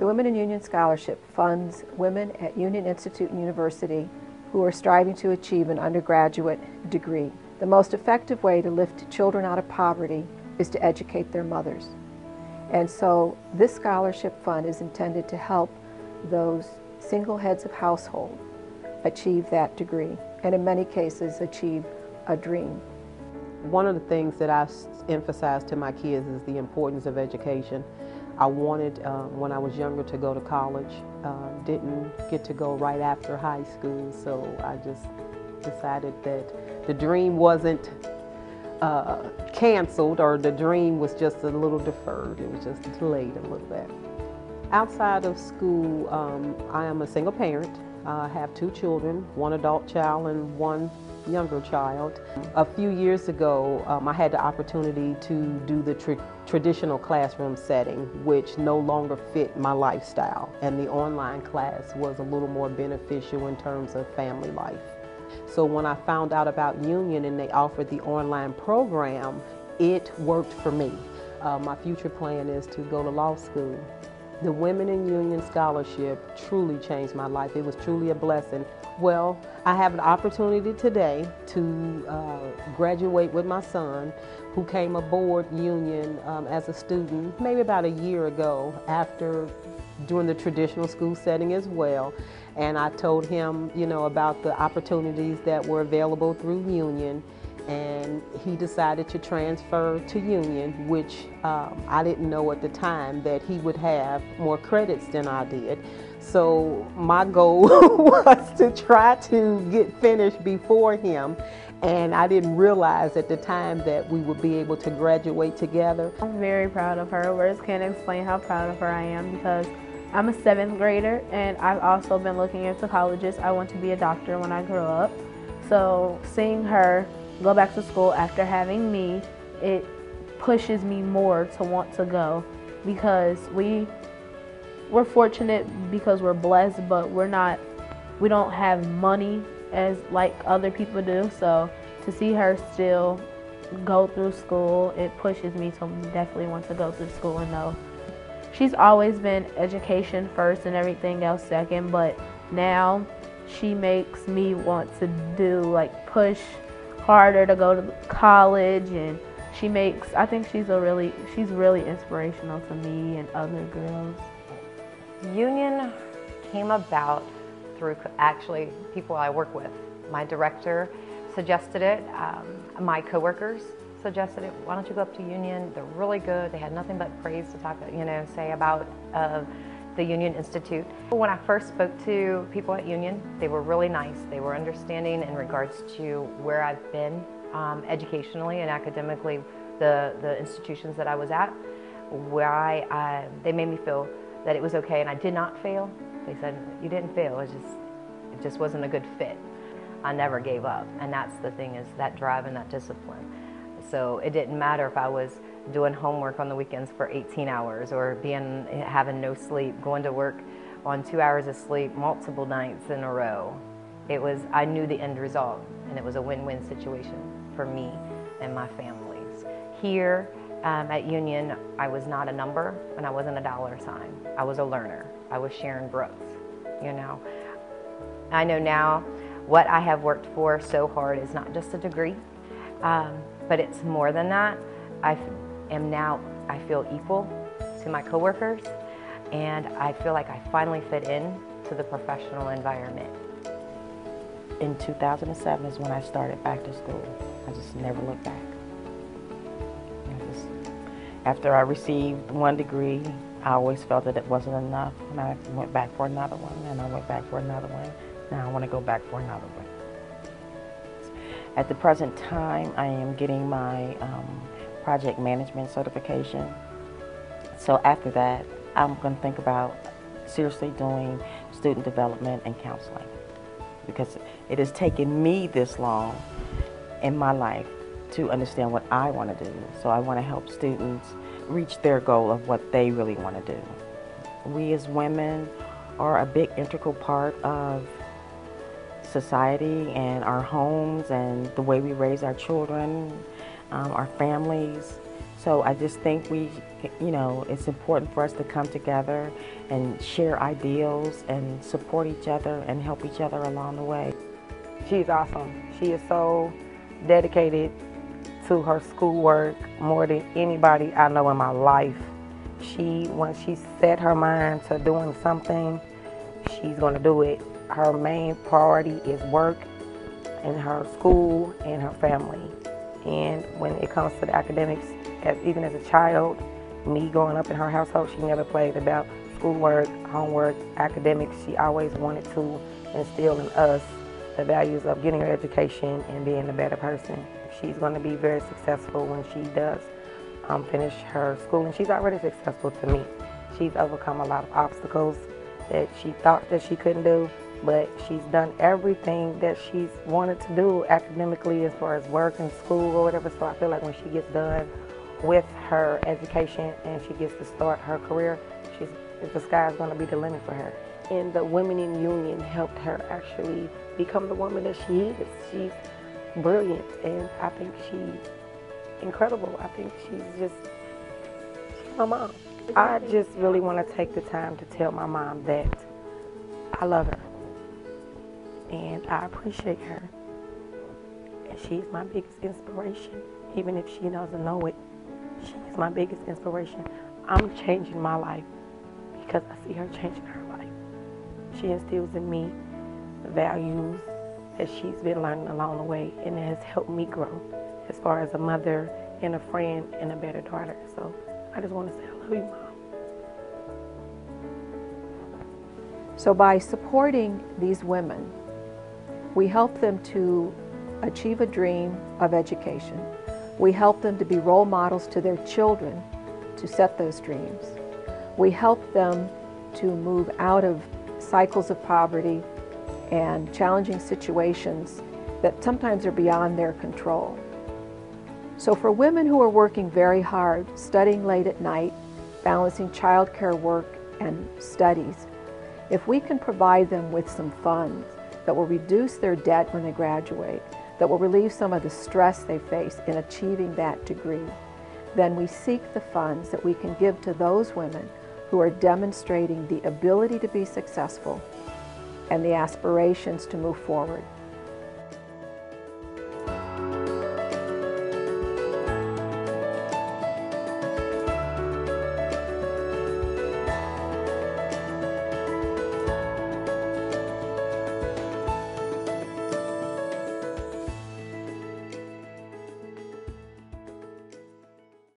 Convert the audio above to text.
The Women in Union Scholarship funds women at Union Institute and University who are striving to achieve an undergraduate degree. The most effective way to lift children out of poverty is to educate their mothers. And so this scholarship fund is intended to help those single heads of household achieve that degree, and in many cases achieve a dream. One of the things that I emphasize to my kids is the importance of education. I wanted, when I was younger, to go to college. Didn't get to go right after high school, so I just decided that the dream wasn't canceled, or the dream was just a little deferred. It was just delayed a little bit. Outside of school, I am a single parent. I have 2 children, 1 adult child and 1 younger child. A few years ago, I had the opportunity to do the traditional classroom setting, which no longer fit my lifestyle, and the online class was a little more beneficial in terms of family life. So when I found out about Union and they offered the online program, it worked for me. My future plan is to go to law school. The Women in Union Scholarship truly changed my life. It was truly a blessing. Well, I have an opportunity today to graduate with my son, who came aboard Union as a student maybe about a year ago, after doing the traditional school setting as well. And I told him, about the opportunities that were available through Union, and he decided to transfer to Union, which I didn't know at the time that he would have more credits than I did. So my goal was to try to get finished before him, and I didn't realize at the time that we would be able to graduate together. I'm very proud of her. Words can't explain how proud of her I am, because I'm a 7th grader, and I've also been looking into colleges. I want to be a doctor when I grow up. So seeing her go back to school after having me, it pushes me more to want to go, because we're fortunate because we're blessed, but we don't have money as like other people do. So to see her still go through school, it pushes me to definitely want to go through school and know. She's always been education first and everything else second, but now she makes me want to push harder to go to college, and I think she's really inspirational to me and other girls. Union came about through actually people I work with. My director suggested it, my coworkers suggested it. Why don't you go up to Union? They're really good. They had nothing but praise to say about the Union Institute. When I first spoke to people at Union, they were really nice. They were understanding in regards to where I've been educationally and academically, the institutions that I was at, where they made me feel that it was okay and I did not fail. They said, you didn't fail, it just wasn't a good fit. I never gave up, and that's the thing, is that drive and that discipline. So it didn't matter if I was doing homework on the weekends for 18 hours or having no sleep, going to work on 2 hours of sleep multiple nights in a row. I knew the end result, and it was a win-win situation for me and my families. Here at Union, I was not a number and I wasn't a dollar sign. I was a learner. I was Sharon Brooks, I know now what I have worked for so hard is not just a degree, but it's more than that. I feel equal to my coworkers, and I feel like I finally fit in to the professional environment. In 2007 is when I started back to school. I just never looked back. After I received 1 degree, I always felt that it wasn't enough, and I went back for another one, and I went back for another one. Now I want to go back for another one. At the present time, I am getting my project management certification. So after that, I'm going to think about seriously doing student development and counseling, because it has taken me this long in my life to understand what I want to do. So I want to help students reach their goal of what they really want to do. We as women are a big integral part of society and our homes and the way we raise our children, our families. So I just think we you know, it's important for us to come together and share ideals and support each other and help each other along the way. She's awesome. She is so dedicated to her schoolwork more than anybody I know in my life. Once she set her mind to doing something, she's going to do it. Her main priority is work and her school and her family. And when it comes to the academics, even as a child, me growing up in her household, she never played about schoolwork, homework, academics. She always wanted to instill in us the values of getting her education and being a better person. She's going to be very successful when she does finish her school, and she's already successful to me. She's overcome a lot of obstacles that she thought that she couldn't do, but she's done everything that she's wanted to do academically as far as work and school or whatever. So I feel like when she gets done with her education and she gets to start her career, the sky's going to be the limit for her. And the Women in Union helped her actually become the woman that she is. She's brilliant, and I think she's incredible. I think she's my mom. I just really want to take the time to tell my mom that I love her and I appreciate her. And she's my biggest inspiration, even if she doesn't know it. She is my biggest inspiration. I'm changing my life because I see her changing her life. She instills in me values that she's been learning along the way, and it has helped me grow as far as a mother and a friend and a better daughter. So I just want to say I love you, Mom. So by supporting these women, we help them to achieve a dream of education. We help them to be role models to their children to set those dreams. We help them to move out of cycles of poverty and challenging situations that sometimes are beyond their control. So for women who are working very hard, studying late at night, balancing childcare work and studies, if we can provide them with some funds that will reduce their debt when they graduate, that will relieve some of the stress they face in achieving that degree, then we seek the funds that we can give to those women who are demonstrating the ability to be successful and the aspirations to move forward.